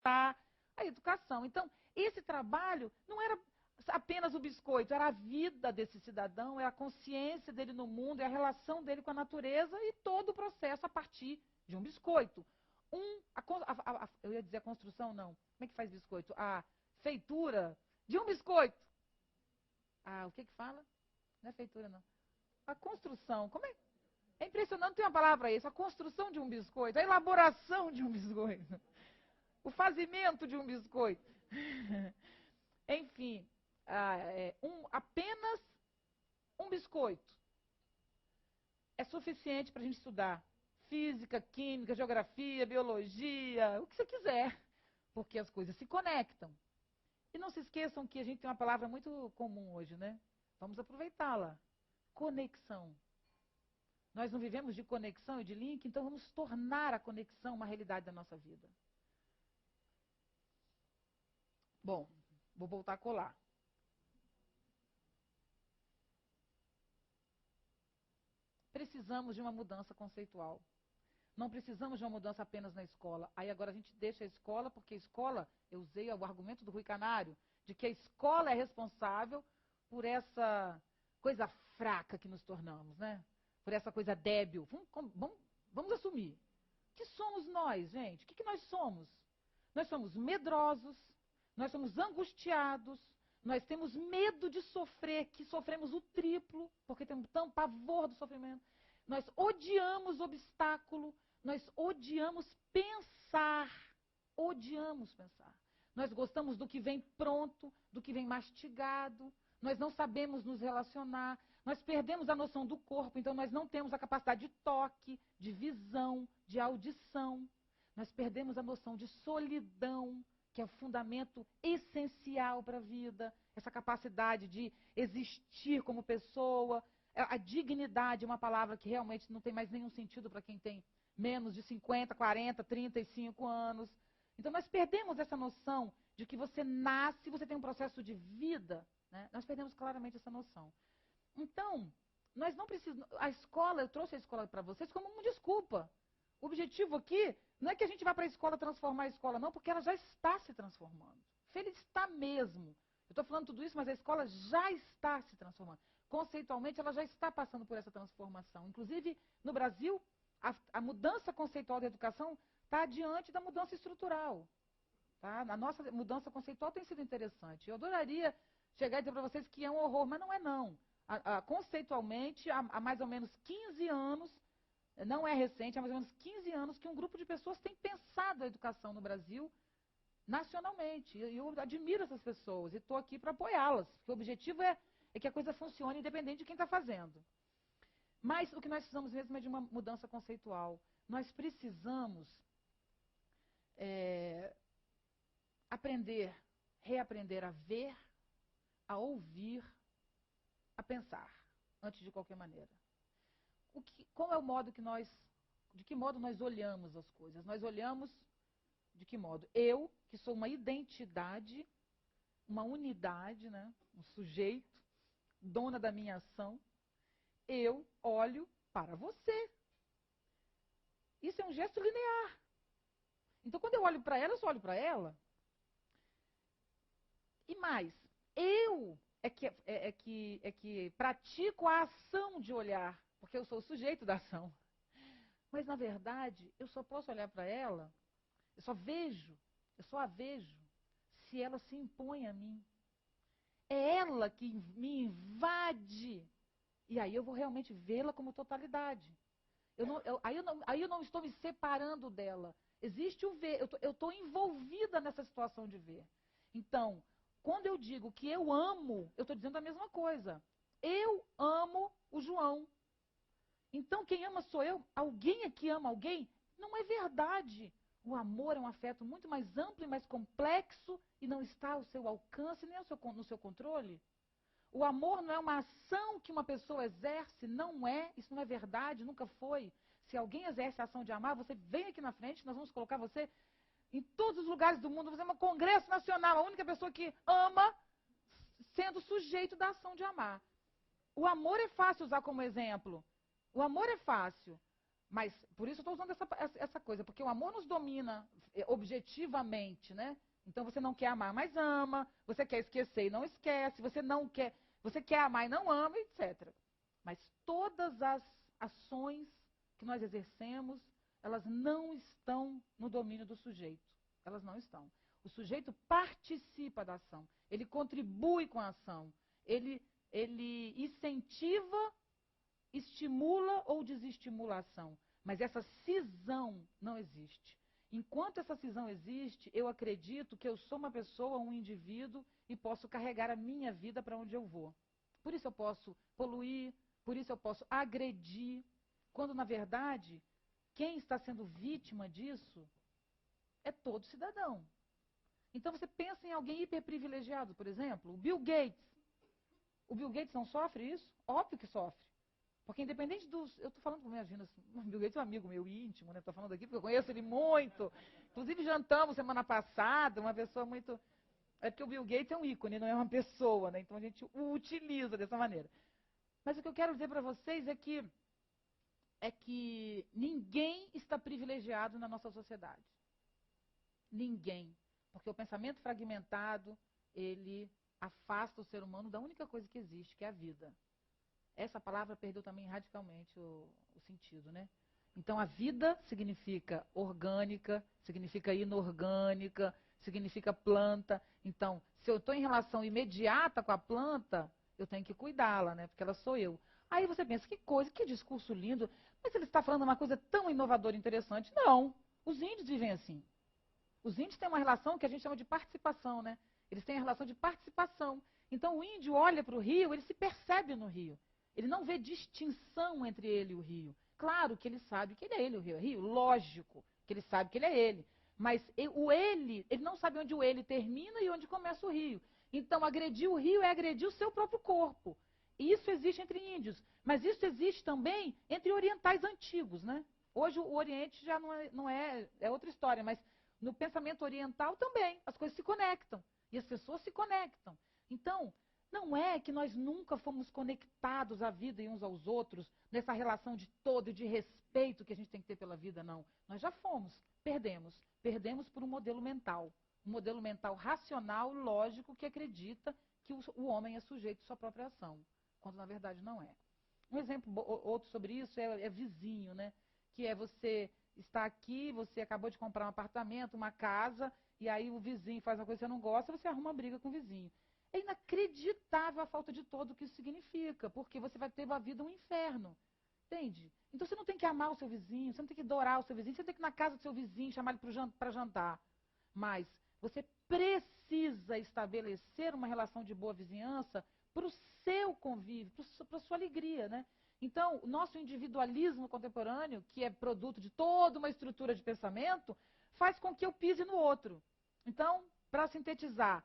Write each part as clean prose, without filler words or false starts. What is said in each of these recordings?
fomentar a educação. Então, esse trabalho não era apenas o biscoito, era a vida desse cidadão, é a consciência dele no mundo, é a relação dele com a natureza e todo o processo a partir de um biscoito. Eu ia dizer a construção, não. Como é que faz biscoito? A feitura de um biscoito. O que fala? Não é feitura, não. A construção. Como é? É impressionante, tem uma palavra para isso. A construção de um biscoito, a elaboração de um biscoito. O fazimento de um biscoito. Enfim, apenas um biscoito é suficiente para a gente estudar física, química, geografia, biologia, o que você quiser, porque as coisas se conectam. E não se esqueçam que a gente tem uma palavra muito comum hoje, né? Vamos aproveitá-la. Conexão. Nós não vivemos de conexão e de link, então vamos tornar a conexão uma realidade da nossa vida. Bom, vou voltar a colar. Precisamos de uma mudança conceitual. Não precisamos de uma mudança apenas na escola. Aí agora a gente deixa a escola, porque a escola, eu usei o argumento do Rui Canário, de que a escola é responsável por essa coisa fraca que nos tornamos, né? Por essa coisa débil. Vamos assumir. O que somos nós, gente? O que nós somos? Nós somos medrosos, nós somos angustiados, nós temos medo de sofrer, que sofremos o triplo, porque temos tão pavor do sofrimento. Nós odiamos obstáculo, nós odiamos pensar. Odiamos pensar. Nós gostamos do que vem pronto, do que vem mastigado. Nós não sabemos nos relacionar. Nós perdemos a noção do corpo, então nós não temos a capacidade de toque, de visão, de audição. Nós perdemos a noção de solidão, que é o fundamento essencial para a vida. Essa capacidade de existir como pessoa. A dignidade é uma palavra que realmente não tem mais nenhum sentido para quem tem menos de 50, 40, 35 anos. Então, nós perdemos essa noção de que você nasce, você tem um processo de vida. Né? Nós perdemos claramente essa noção. Então, nós não precisamos... A escola, eu trouxe a escola para vocês como uma desculpa. O objetivo aqui não é que a gente vá para a escola transformar a escola, não, porque ela já está se transformando. Ele está mesmo. Eu estou falando tudo isso, mas a escola já está se transformando. Conceitualmente, ela já está passando por essa transformação. Inclusive, no Brasil, a mudança conceitual da educação está diante da mudança estrutural. Tá? A nossa mudança conceitual tem sido interessante. Eu adoraria chegar e dizer para vocês que é um horror, mas não é não. Conceitualmente, há mais ou menos 15 anos, não é recente, há mais ou menos 15 anos que um grupo de pessoas tem pensado a educação no Brasil nacionalmente. E eu admiro essas pessoas e estou aqui para apoiá-las, porque o objetivo é que a coisa funcione independente de quem está fazendo. Mas o que nós precisamos mesmo é de uma mudança conceitual. Nós precisamos aprender, reaprender a ver, a ouvir, a pensar, antes de qualquer maneira. Qual é o modo de que modo nós olhamos as coisas? Nós olhamos de que modo? Eu, que sou uma identidade, uma unidade, né? Um sujeito, dona da minha ação, eu olho para você. Isso é um gesto linear. Então, quando eu olho para ela, eu só olho para ela. E mais, eu é que pratico a ação de olhar, porque eu sou o sujeito da ação. Mas, na verdade, eu só posso olhar para ela, eu só a vejo, se ela se impõe a mim. É ela que me invade. E aí eu vou realmente vê-la como totalidade. Aí eu não estou me separando dela. Existe o ver, eu estou envolvida nessa situação de ver. Então, quando eu digo que eu amo, eu estou dizendo a mesma coisa. Eu amo o João. Então, quem ama sou eu. Alguém aqui ama alguém? Não é verdade. O amor é um afeto muito mais amplo e mais complexo e não está ao seu alcance nem no seu controle. O amor não é uma ação que uma pessoa exerce, não é. Isso não é verdade, nunca foi. Se alguém exerce a ação de amar, você vem aqui na frente, nós vamos colocar você em todos os lugares do mundo, vamos fazer um congresso nacional, a única pessoa que ama sendo sujeito da ação de amar. O amor é fácil usar como exemplo. O amor é fácil. Mas, por isso eu estou usando essa coisa, porque o amor nos domina objetivamente, né? Então você não quer amar, mas ama, você quer esquecer e não esquece, você quer amar e não ama, etc. Mas todas as ações que nós exercemos, elas não estão no domínio do sujeito. Elas não estão. O sujeito participa da ação, ele contribui com a ação, ele incentiva, estimula ou desestimula a ação. Mas essa cisão não existe. Enquanto essa cisão existe, eu acredito que eu sou uma pessoa, um indivíduo, e posso carregar a minha vida para onde eu vou. Por isso eu posso poluir, por isso eu posso agredir, quando, na verdade, quem está sendo vítima disso é todo cidadão. Então você pensa em alguém hiperprivilegiado, por exemplo, o Bill Gates. O Bill Gates não sofre isso? Óbvio que sofre. Porque independente dos... Eu estou falando com imagina, o Bill Gates é um amigo meu íntimo, né? Estou falando aqui porque eu conheço ele muito. Inclusive jantamos semana passada, uma pessoa muito... É porque o Bill Gates é um ícone, não é uma pessoa, né? Então a gente o utiliza dessa maneira. Mas o que eu quero dizer para vocês é que ninguém está privilegiado na nossa sociedade. Ninguém. Porque o pensamento fragmentado, ele afasta o ser humano da única coisa que existe, que é a vida. Essa palavra perdeu também radicalmente o sentido, né? Então, a vida significa orgânica, significa inorgânica, significa planta. Então, se eu estou em relação imediata com a planta, eu tenho que cuidá-la, né? Porque ela sou eu. Aí você pensa, que coisa, que discurso lindo. Mas ele está falando uma coisa tão inovadora e interessante. Não, os índios vivem assim. Os índios têm uma relação que a gente chama de participação, né? Eles têm a relação de participação. Então, o índio olha para o rio, ele se percebe no rio. Ele não vê distinção entre ele e o rio. Claro que ele sabe que ele é ele, o rio é rio. Lógico que ele sabe que ele é ele. Mas o ele não sabe onde o ele termina e onde começa o rio. Então, agredir o rio é agredir o seu próprio corpo. E isso existe entre índios. Mas isso existe também entre orientais antigos, né? Hoje o Oriente já é outra história, mas no pensamento oriental também, as coisas se conectam. E as pessoas se conectam. Então, não é que nós nunca fomos conectados à vida e uns aos outros, nessa relação de todo e de respeito que a gente tem que ter pela vida, não. Nós já fomos, perdemos. Perdemos por um modelo mental. Um modelo mental racional, lógico, que acredita que o homem é sujeito de sua própria ação, quando na verdade não é. Um exemplo outro sobre isso é vizinho, né? Que é você está aqui, você acabou de comprar um apartamento, uma casa, e aí o vizinho faz uma coisa que você não gosta, você arruma uma briga com o vizinho. É inacreditável a falta de todo o que isso significa, porque você vai ter uma vida um inferno. Entende? Então você não tem que amar o seu vizinho, você não tem que adorar o seu vizinho, você tem que ir na casa do seu vizinho, chamar ele para jantar. Mas você precisa estabelecer uma relação de boa vizinhança para o seu convívio, para a sua alegria, né? Então, o nosso individualismo contemporâneo, que é produto de toda uma estrutura de pensamento, faz com que eu pise no outro. Então, para sintetizar,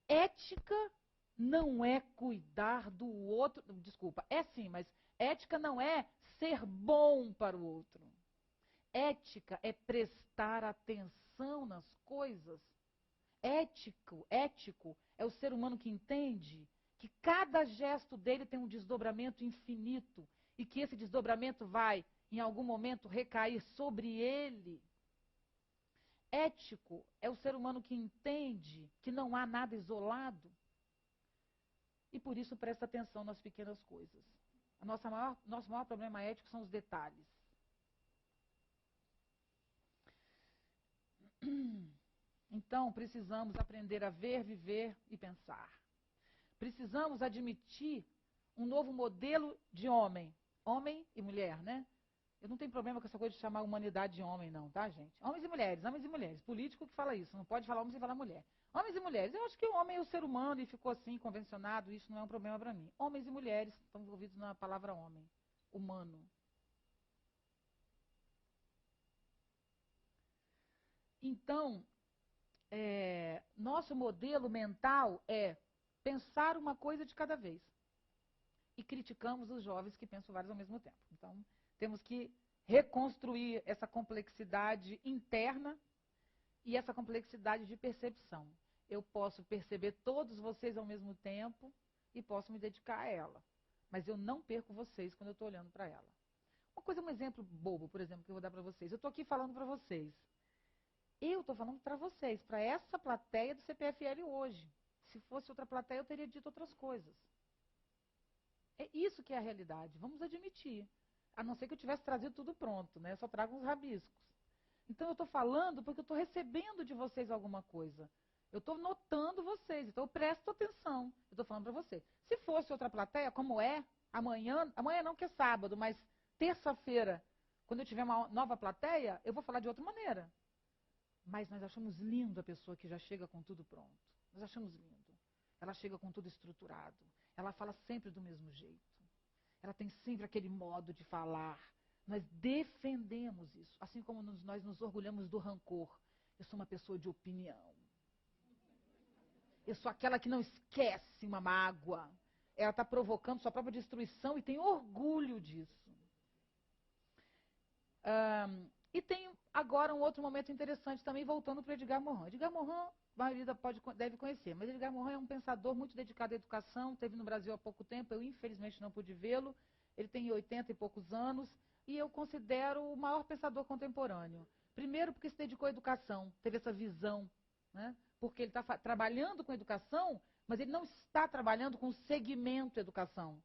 ética não é cuidar do outro. Desculpa, é sim, mas ética não é ser bom para o outro. Ética é prestar atenção nas coisas. Ético é o ser humano que entende que cada gesto dele tem um desdobramento infinito e que esse desdobramento vai, em algum momento, recair sobre ele. Ético é o ser humano que entende que não há nada isolado e por isso presta atenção nas pequenas coisas. Nosso maior problema ético são os detalhes. Então, precisamos aprender a ver, viver e pensar. Precisamos admitir um novo modelo de homem. Homem e mulher, né? Eu não tenho problema com essa coisa de chamar a humanidade de homem, não, tá, gente? Homens e mulheres, homens e mulheres. Político que fala isso, não pode falar homem sem falar mulher. Homens e mulheres. Eu acho que o homem é o ser humano e ficou assim, convencionado, isso não é um problema para mim. Homens e mulheres estão envolvidos na palavra homem, humano. Então, nosso modelo mental é pensar uma coisa de cada vez. E criticamos os jovens que pensam vários ao mesmo tempo. Então, temos que reconstruir essa complexidade interna e essa complexidade de percepção. Eu posso perceber todos vocês ao mesmo tempo e posso me dedicar a ela. Mas eu não perco vocês quando eu estou olhando para ela. Um exemplo bobo, por exemplo, que eu vou dar para vocês. Eu estou aqui falando para vocês. Eu estou falando para vocês, para essa plateia do CPFL hoje. Se fosse outra plateia, eu teria dito outras coisas. É isso que é a realidade. Vamos admitir. A não ser que eu tivesse trazido tudo pronto, né? Eu só trago uns rabiscos. Então, eu estou falando porque eu estou recebendo de vocês alguma coisa. Eu estou notando vocês, então eu presto atenção. Eu estou falando para você. Se fosse outra plateia, como é, amanhã não que é sábado, mas terça-feira, quando eu tiver uma nova plateia, eu vou falar de outra maneira. Mas nós achamos lindo a pessoa que já chega com tudo pronto. Nós achamos lindo. Ela chega com tudo estruturado. Ela fala sempre do mesmo jeito. Ela tem sempre aquele modo de falar. Nós defendemos isso. Assim como nós nos orgulhamos do rancor. Eu sou uma pessoa de opinião. Eu sou aquela que não esquece uma mágoa. Ela está provocando sua própria destruição e tem orgulho disso. E tem agora um outro momento interessante também, voltando para Edgar Morin. Edgar Morin, a maioria deve conhecer, mas Edgar Morin é um pensador muito dedicado à educação, esteve no Brasil há pouco tempo, eu infelizmente não pude vê-lo, ele tem 80 e poucos anos, e eu considero o maior pensador contemporâneo. Primeiro porque se dedicou à educação, teve essa visão, né? Porque ele está trabalhando com educação, mas ele não está trabalhando com o segmento educação.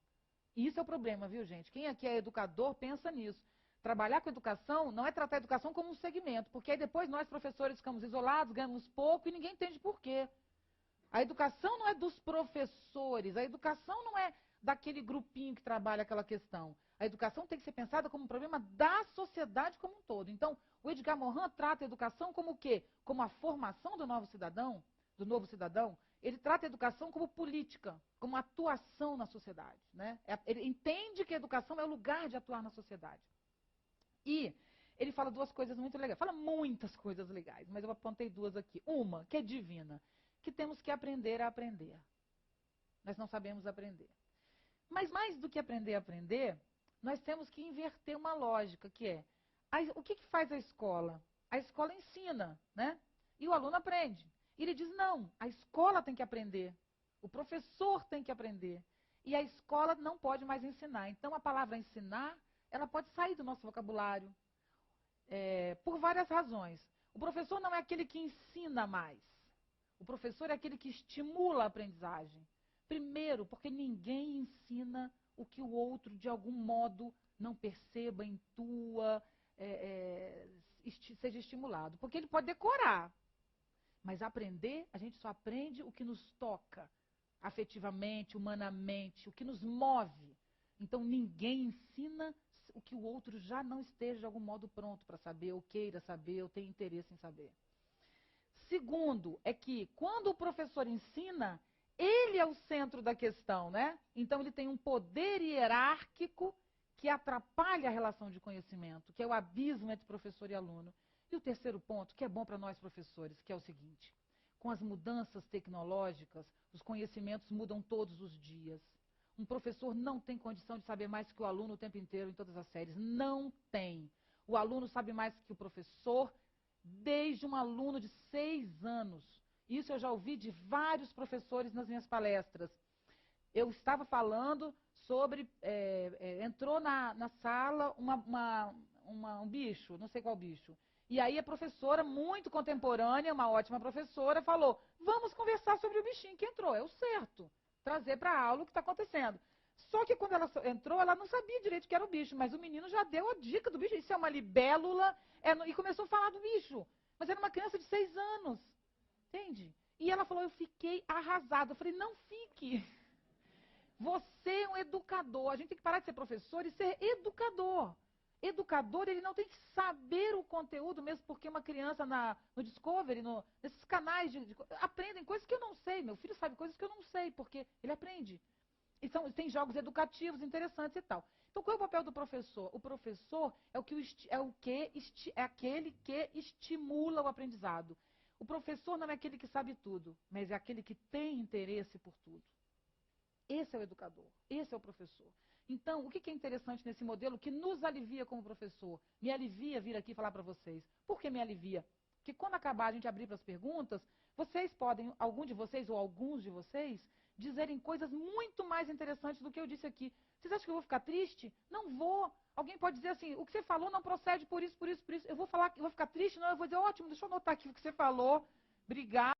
E isso é o problema, viu, gente? Quem aqui é educador pensa nisso. Trabalhar com educação não é tratar a educação como um segmento, porque aí depois nós, professores, ficamos isolados, ganhamos pouco e ninguém entende por quê. A educação não é dos professores, a educação não é daquele grupinho que trabalha aquela questão. A educação tem que ser pensada como um problema da sociedade como um todo. Então, o Edgar Morin trata a educação como o quê? Como a formação do novo cidadão. Ele trata a educação como política, como atuação na sociedade, né? Ele entende que a educação é o lugar de atuar na sociedade. E ele fala duas coisas muito legais. Fala muitas coisas legais, mas eu apontei duas aqui. Uma, que é divina, que temos que aprender a aprender. Nós não sabemos aprender. Mas mais do que aprender a aprender, nós temos que inverter uma lógica, que é, o que faz a escola? A escola ensina, né? E o aluno aprende. E ele diz, não, a escola tem que aprender. O professor tem que aprender. E a escola não pode mais ensinar. Então, a palavra ensinar, ela pode sair do nosso vocabulário. Por várias razões. O professor não é aquele que ensina mais. O professor é aquele que estimula a aprendizagem. Primeiro, porque ninguém ensina o que o outro, de algum modo, não perceba, intua, seja estimulado. Porque ele pode decorar. Mas aprender, a gente só aprende o que nos toca, afetivamente, humanamente, o que nos move. Então, ninguém ensina o que o outro já não esteja de algum modo pronto para saber, ou queira saber, ou tenha interesse em saber. Segundo, é que quando o professor ensina, ele é o centro da questão, né? Então, ele tem um poder hierárquico que atrapalha a relação de conhecimento, que é o abismo entre professor e aluno. E o terceiro ponto, que é bom para nós professores, que é o seguinte: com as mudanças tecnológicas, os conhecimentos mudam todos os dias. Um professor não tem condição de saber mais que o aluno o tempo inteiro em todas as séries. Não tem. O aluno sabe mais que o professor desde um aluno de 6 anos. Isso eu já ouvi de vários professores nas minhas palestras. Eu estava falando sobre... entrou na sala um bicho, não sei qual bicho. E aí a professora, muito contemporânea, uma ótima professora, falou, vamos conversar sobre o bichinho que entrou. É o certo. Trazer para a aula o que está acontecendo. Só que quando ela entrou, ela não sabia direito o que era o bicho, mas o menino já deu a dica do bicho. Isso é uma libélula, e começou a falar do bicho. Mas era uma criança de 6 anos. Entende? E ela falou, eu fiquei arrasada. Eu falei, não fique. Você é um educador. A gente tem que parar de ser professor e ser educador. Educador, ele não tem que saber o conteúdo, mesmo porque uma criança no Discovery, nesses canais, aprendem coisas que eu não sei. Meu filho sabe coisas que eu não sei, porque ele aprende. E tem jogos educativos interessantes e tal. Então, qual é o papel do professor? O professor é aquele que estimula o aprendizado. O professor não é aquele que sabe tudo, mas é aquele que tem interesse por tudo. Esse é o educador, esse é o professor. Então, o que é interessante nesse modelo que nos alivia como professor? Me alivia vir aqui falar para vocês. Por que me alivia? que quando acabar a gente abrir para as perguntas, vocês podem, algum de vocês ou alguns de vocês, dizerem coisas muito mais interessantes do que eu disse aqui. Vocês acham que eu vou ficar triste? Não vou. Alguém pode dizer assim, o que você falou não procede por isso, por isso, por isso. Eu vou falar, eu vou ficar triste? Não, eu vou dizer, ótimo, deixa eu anotar aqui o que você falou. Obrigada.